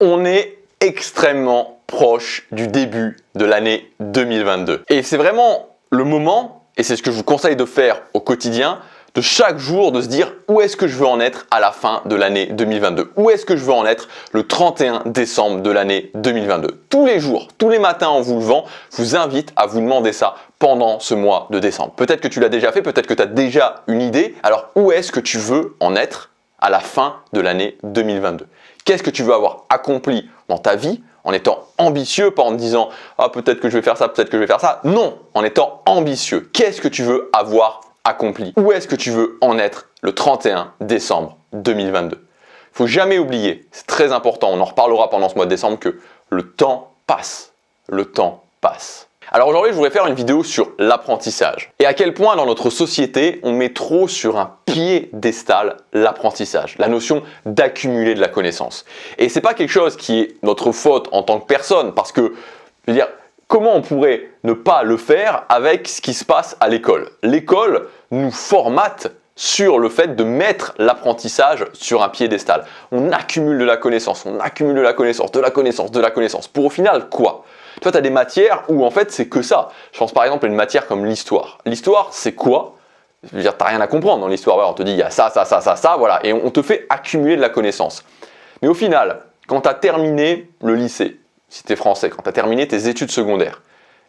On est extrêmement proche du début de l'année 2022. Et c'est vraiment le moment, et c'est ce que je vous conseille de faire au quotidien, de chaque jour de se dire où est-ce que je veux en être à la fin de l'année 2022. Où est-ce que je veux en être le 31 décembre de l'année 2022. Tous les jours, tous les matins en vous levant, je vous invite à vous demander ça pendant ce mois de décembre. Peut-être que tu l'as déjà fait, peut-être que tu as déjà une idée. Alors où est-ce que tu veux en être à la fin de l'année 2022? Qu'est-ce que tu veux avoir accompli dans ta vie en étant ambitieux, pas en te disant « Ah, peut-être que je vais faire ça, peut-être que je vais faire ça ». Non, en étant ambitieux. Qu'est-ce que tu veux avoir accompli? Où est-ce que tu veux en être le 31 décembre 2022? Il ne faut jamais oublier, c'est très important, on en reparlera pendant ce mois de décembre, que le temps passe. Le temps passe. Alors aujourd'hui, je voudrais faire une vidéo sur l'apprentissage et à quel point dans notre société, on met trop sur un piédestal l'apprentissage, la notion d'accumuler de la connaissance. Et c'est pas quelque chose qui est notre faute en tant que personne parce que, je veux dire, comment on pourrait ne pas le faire avec ce qui se passe à l'école? L'école nous formate sur le fait de mettre l'apprentissage sur un piédestal. On accumule de la connaissance, on accumule de la connaissance, de la connaissance, de la connaissance. Pour au final, quoi? Toi, tu as des matières où en fait c'est que ça. Je pense par exemple à une matière comme l'histoire. L'histoire, c'est quoi? Je veux dire, tu n'as rien à comprendre dans l'histoire. Voilà, on te dit il y a ça, ça, ça, ça, ça, voilà. Et on te fait accumuler de la connaissance. Mais au final, quand tu as terminé le lycée, si tu es français, quand tu as terminé tes études secondaires,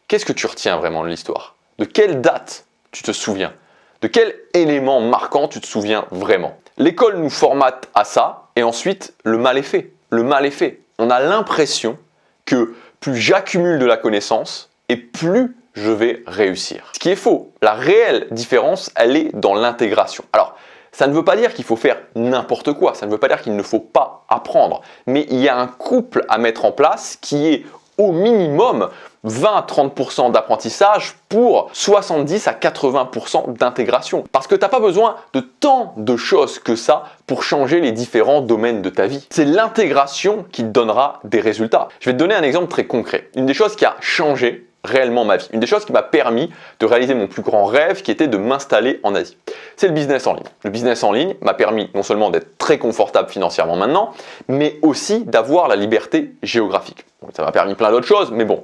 qu'est-ce que tu retiens vraiment de l'histoire? De quelle date tu te souviens? De quel élément marquant tu te souviens vraiment? L'école nous formate à ça et ensuite le mal est fait. Le mal est fait. On a l'impression que plus j'accumule de la connaissance et plus je vais réussir. Ce qui est faux. La réelle différence, elle est dans l'intégration. Alors, ça ne veut pas dire qu'il faut faire n'importe quoi. Ça ne veut pas dire qu'il ne faut pas apprendre. Mais il y a un couple à mettre en place qui est au minimum 20-30% d'apprentissage pour 70 à 80% d'intégration. Parce que tu n'as pas besoin de tant de choses que ça pour changer les différents domaines de ta vie. C'est l'intégration qui te donnera des résultats. Je vais te donner un exemple très concret. Une des choses qui a changé réellement ma vie. Une des choses qui m'a permis de réaliser mon plus grand rêve qui était de m'installer en Asie. C'est le business en ligne. Le business en ligne m'a permis non seulement d'être très confortable financièrement maintenant, mais aussi d'avoir la liberté géographique. Ça m'a permis plein d'autres choses, mais bon,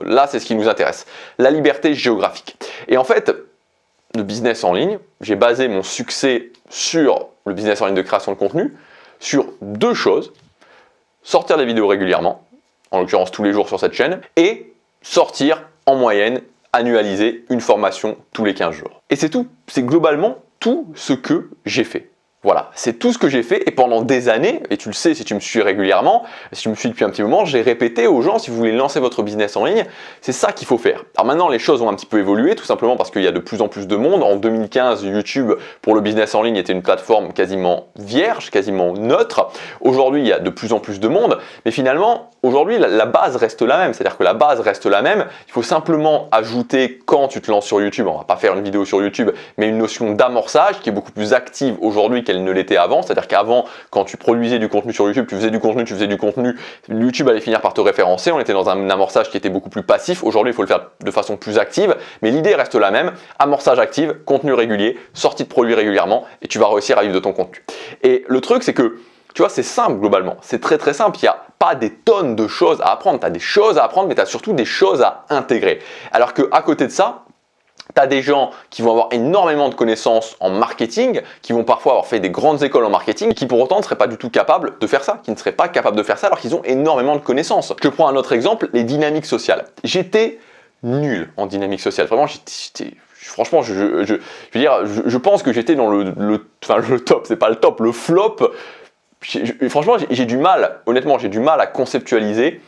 là c'est ce qui nous intéresse. La liberté géographique. Et en fait, le business en ligne, j'ai basé mon succès sur le business en ligne de création de contenu, sur deux choses. Sortir des vidéos régulièrement, en l'occurrence tous les jours sur cette chaîne, et sortir en moyenne, annualiser une formation tous les 15 jours. Et c'est tout, c'est globalement tout ce que j'ai fait. Voilà, c'est tout ce que j'ai fait et pendant des années, et tu le sais si tu me suis régulièrement, si tu me suis depuis un petit moment, j'ai répété aux gens, si vous voulez lancer votre business en ligne, c'est ça qu'il faut faire. Alors maintenant, les choses ont un petit peu évolué, tout simplement parce qu'il y a de plus en plus de monde. En 2015, YouTube, pour le business en ligne, était une plateforme quasiment vierge, quasiment neutre. Aujourd'hui, il y a de plus en plus de monde, mais finalement, aujourd'hui, la base reste la même. C'est-à-dire que la base reste la même. Il faut simplement ajouter, quand tu te lances sur YouTube, on va pas faire une vidéo sur YouTube, mais une notion d'amorçage qui est beaucoup plus active aujourd'hui qu'elle ne l'était avant. C'est-à-dire qu'avant, quand tu produisais du contenu sur YouTube, tu faisais du contenu, YouTube allait finir par te référencer. On était dans un amorçage qui était beaucoup plus passif. Aujourd'hui, il faut le faire de façon plus active, mais l'idée reste la même. Amorçage actif, contenu régulier, sortie de produits régulièrement, et tu vas réussir à vivre de ton contenu. Et le truc, c'est que tu vois, c'est simple globalement, c'est très très simple, il n'y a pas des tonnes de choses à apprendre, tu as des choses à apprendre mais tu as surtout des choses à intégrer. Alors qu'à côté de ça, tu as des gens qui vont avoir énormément de connaissances en marketing, qui vont parfois avoir fait des grandes écoles en marketing, qui pour autant ne seraient pas du tout capables de faire ça, qui ne seraient pas capables de faire ça alors qu'ils ont énormément de connaissances. Je prends un autre exemple, les dynamiques sociales. J'étais nul en dynamique sociale, vraiment franchement, je pense que j'étais dans le top, c'est pas le top, le flop. Franchement, j'ai du mal, honnêtement, j'ai du mal à conceptualiser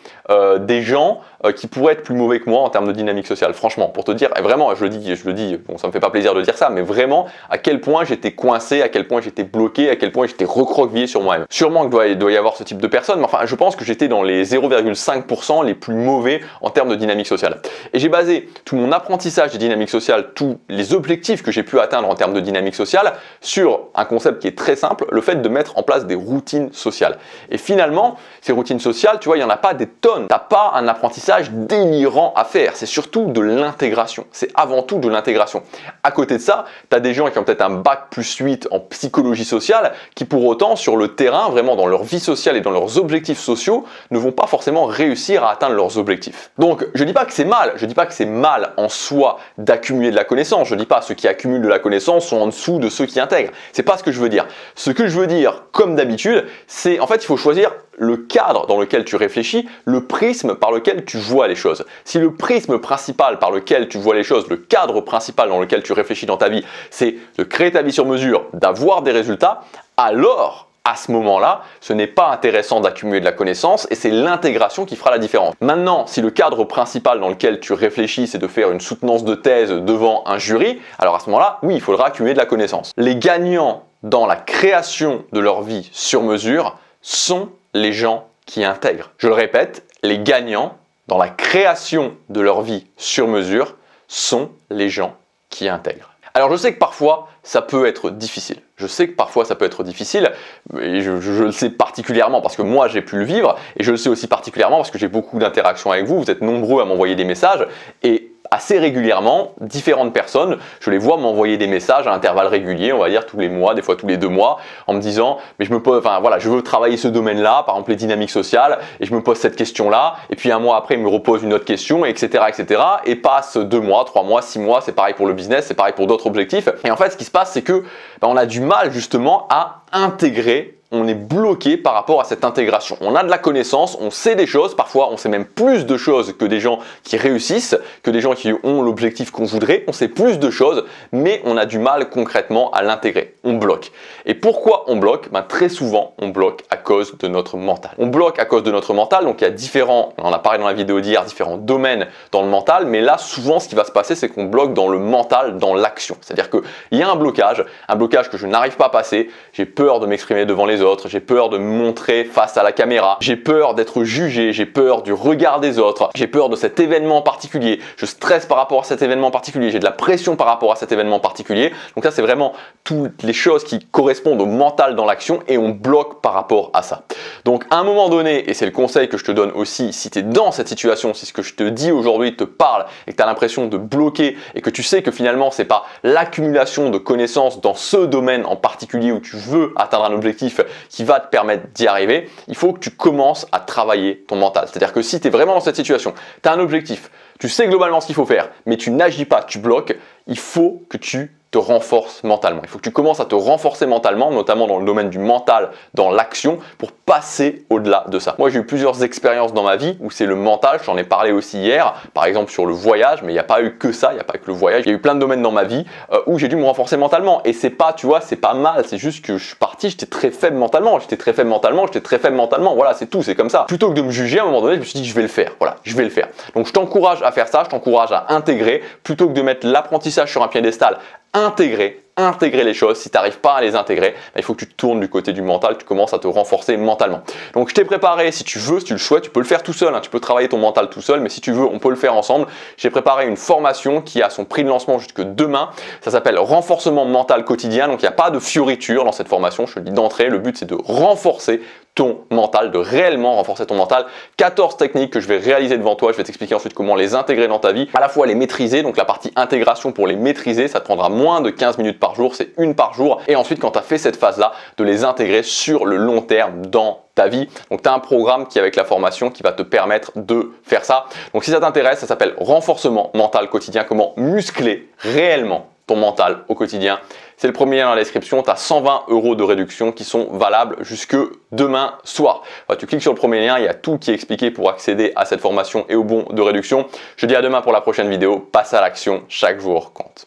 des gens qui pourraient être plus mauvais que moi en termes de dynamique sociale. Franchement, pour te dire, et vraiment, je le dis, bon, ça me fait pas plaisir de dire ça, mais vraiment, à quel point j'étais coincé, à quel point j'étais bloqué, à quel point j'étais recroquevillé sur moi-même. Sûrement qu'il doit y avoir ce type de personnes, mais enfin, je pense que j'étais dans les 0,5% les plus mauvais en termes de dynamique sociale. Et j'ai basé tout mon apprentissage de dynamique sociale, tous les objectifs que j'ai pu atteindre en termes de dynamique sociale, sur un concept qui est très simple, le fait de mettre en place des routines routines sociales. Et finalement, ces routines sociales, tu vois, il n'y en a pas des tonnes. Tu n'as pas un apprentissage délirant à faire. C'est surtout de l'intégration. C'est avant tout de l'intégration. À côté de ça, tu as des gens qui ont peut-être un bac plus 8 en psychologie sociale qui pour autant, sur le terrain, vraiment dans leur vie sociale et dans leurs objectifs sociaux, ne vont pas forcément réussir à atteindre leurs objectifs. Donc, je ne dis pas que c'est mal. Je ne dis pas que c'est mal en soi d'accumuler de la connaissance. Je ne dis pas que ceux qui accumulent de la connaissance sont en dessous de ceux qui intègrent. C'est pas ce que je veux dire. Ce que je veux dire, comme d'habitude, c'est en fait, il faut choisir le cadre dans lequel tu réfléchis, le prisme par lequel tu vois les choses. Si le prisme principal par lequel tu vois les choses, le cadre principal dans lequel tu réfléchis dans ta vie, c'est de créer ta vie sur mesure, d'avoir des résultats, alors à ce moment-là, ce n'est pas intéressant d'accumuler de la connaissance et c'est l'intégration qui fera la différence. Maintenant, si le cadre principal dans lequel tu réfléchis, c'est de faire une soutenance de thèse devant un jury, alors à ce moment-là, oui, il faudra accumuler de la connaissance. Les gagnants dans la création de leur vie sur mesure sont les gens qui intègrent. Je le répète, les gagnants dans la création de leur vie sur mesure sont les gens qui intègrent. Alors je sais que parfois ça peut être difficile. Je sais que parfois ça peut être difficile et je le sais particulièrement parce que moi j'ai pu le vivre et je le sais aussi particulièrement parce que j'ai beaucoup d'interactions avec vous. Vous êtes nombreux à m'envoyer des messages et assez régulièrement, différentes personnes, je les vois m'envoyer des messages à intervalles réguliers, on va dire tous les mois, des fois tous les 2 mois, en me disant mais je veux travailler ce domaine-là, par exemple les dynamiques sociales, et je me pose cette question-là, et puis un mois après, ils me reposent une autre question, etc., etc. Et passe 2 mois, 3 mois, 6 mois, c'est pareil pour le business, c'est pareil pour d'autres objectifs. Et en fait, ce qui se passe, c'est que on a du mal justement à intégrer. On est bloqué par rapport à cette intégration. On a de la connaissance, on sait des choses, parfois on sait même plus de choses que des gens qui réussissent, que des gens qui ont l'objectif qu'on voudrait. On sait plus de choses, mais on a du mal concrètement à l'intégrer. On bloque. Et pourquoi on bloque? Très souvent, on bloque à cause de notre mental. On bloque à cause de notre mental, donc il y a différents, on en a parlé dans la vidéo d'hier, différents domaines dans le mental, mais là souvent ce qui va se passer, c'est qu'on bloque dans le mental, dans l'action. C'est-à-dire qu'il y a un blocage que je n'arrive pas à passer, j'ai peur de m'exprimer devant les autres, j'ai peur de me montrer face à la caméra, j'ai peur d'être jugé, j'ai peur du regard des autres, j'ai peur de cet événement particulier, je stresse par rapport à cet événement particulier, j'ai de la pression par rapport à cet événement particulier. Donc ça, c'est vraiment toutes les choses qui correspondent au mental dans l'action et on bloque par rapport à ça. Donc à un moment donné, et c'est le conseil que je te donne aussi, si tu es dans cette situation, si ce que je te dis aujourd'hui te parle et que tu as l'impression de bloquer et que tu sais que finalement c'est pas l'accumulation de connaissances dans ce domaine en particulier où tu veux atteindre un objectif qui va te permettre d'y arriver, il faut que tu commences à travailler ton mental. C'est-à-dire que si tu es vraiment dans cette situation, tu as un objectif, tu sais globalement ce qu'il faut faire, mais tu n'agis pas, tu bloques, il faut que tu te renforces mentalement. Il faut que tu commences à te renforcer mentalement, notamment dans le domaine du mental, dans l'action, pour passer au-delà de ça. Moi, j'ai eu plusieurs expériences dans ma vie où c'est le mental, je t'en ai parlé aussi hier, par exemple sur le voyage, mais il n'y a pas eu que ça, il n'y a pas que le voyage. Il y a eu plein de domaines dans ma vie où j'ai dû me renforcer mentalement. Et c'est pas, tu vois, c'est pas mal, c'est juste que je suis parti, j'étais très faible mentalement, voilà, c'est tout, c'est comme ça. Plutôt que de me juger, à un moment donné, je me suis dit, je vais le faire, voilà, je vais le faire. Donc je t'encourage à faire ça, je t'encourage à intégrer, plutôt que de mettre l'apprentissage sur un piédestal, intégrer les choses. Si tu n'arrives pas à les intégrer, il faut que tu te tournes du côté du mental, tu commences à te renforcer mentalement. Donc je t'ai préparé, si tu veux, si tu le souhaites, tu peux le faire tout seul, tu peux travailler ton mental tout seul, mais si tu veux, on peut le faire ensemble. J'ai préparé une formation qui a son prix de lancement jusque demain. Ça s'appelle renforcement mental quotidien, donc il n'y a pas de fioriture dans cette formation, je te le dis d'entrée, le but c'est de renforcer ton mental, de réellement renforcer ton mental. 14 techniques que je vais réaliser devant toi, je vais t'expliquer ensuite comment les intégrer dans ta vie, à la fois les maîtriser, donc la partie intégration pour les maîtriser, ça te prendra moins de 15 minutes par jour, c'est une par jour, et ensuite quand tu as fait cette phase-là, de les intégrer sur le long terme dans ta vie. Donc tu as un programme qui avec la formation qui va te permettre de faire ça. Donc si ça t'intéresse, ça s'appelle renforcement mental quotidien, comment muscler réellement ton mental au quotidien. C'est le premier lien dans la description, tu as 120 € de réduction qui sont valables jusque demain soir. Enfin, tu cliques sur le premier lien, il y a tout qui est expliqué pour accéder à cette formation et au bon de réduction. Je te dis à demain pour la prochaine vidéo, passe à l'action, chaque jour compte.